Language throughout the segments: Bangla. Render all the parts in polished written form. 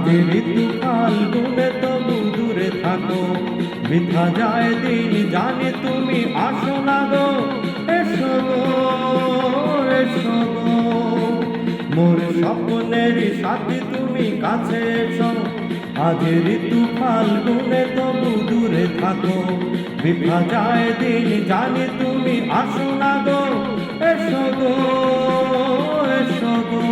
আজ ঋতু ফাল্গুনে তবু দূরে থাকো, বৃথা যায় দিন জানি তুমি আসো না গো। এসো গো, এসো গো, মোর স্বপ্নের সাথী তুমি কাছে এসো। আজ ঋতু ফাল্গুনে তবু দূরে থাকো, বৃথা যায় দিন জানি তুমি আসো না গো। এসো গো, এসো গো।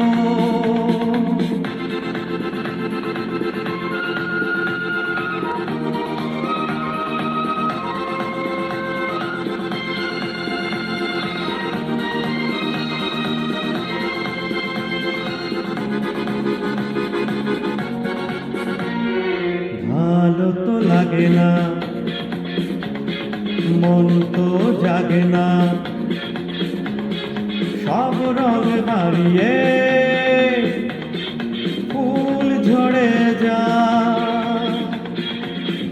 ভালো তো লাগে না, মন তো জাগে না, সব রঙ হারিয়ে ফুল ঝরে যায়।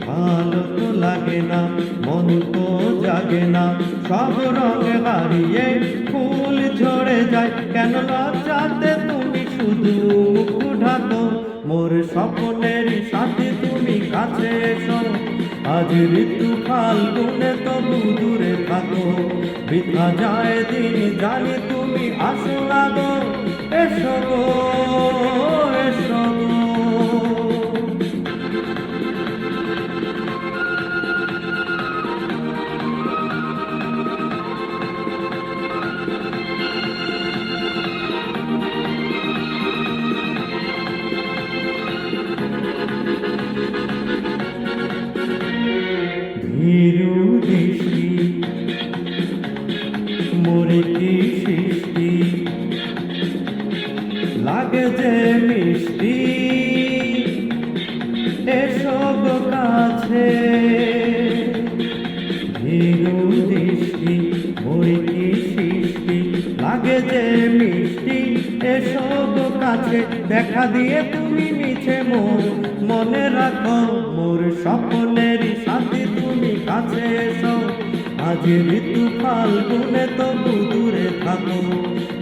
ভালো তো লাগে না, মন তো জাগে না, সব রঙ হারিয়ে ফুল ঝরে যায়। কেন লজ্জাতে তুমি শুধু মুখ ঢাকো, মোর স্বপ্নের সাথে তুমি কাছে এসো। আজ ঋতু ফাল্গুনে তবু দূরে থাকো, বৃথা যায় দিন জানি তুমি আসো না গো। এসো গো, এসো গো। ভীরু দৃষ্টি মোরে কি সৃষ্টি, লাগে যে মিষ্টি, এসব কাছে। ভীরু দৃষ্টি মোরে কি সৃষ্টি, লাগে যে মিষ্টি, এসব কাছে। দেখা দিয়ে তুমি মিছে মোর মনে রাখো, মোর স্বপ্নের সাথী তুমি কাছে এসো। আজ ঋতু ফাল্গুনে তবু দূরে থাকো,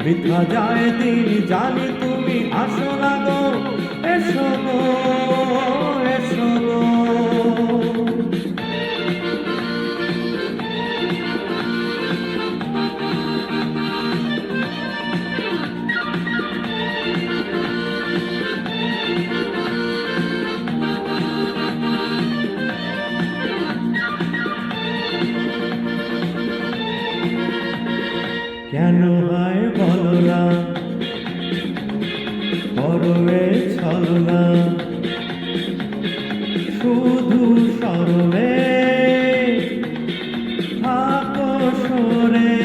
বৃথা যায় দিন জানি তুমি আসো না গো। এসো গো, এসো গো। কেন হয় বলো না, পরবে ছলো না, শুধু স্মরণে থাকো সরে।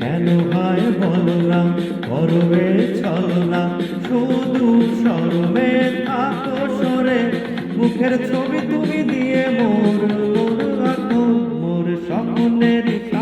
কেন হয় বলো না, পরবে ছলো না, শুধু স্মরণে থাকো সরে। মুখের ছবি তুমি দিয়ে মোর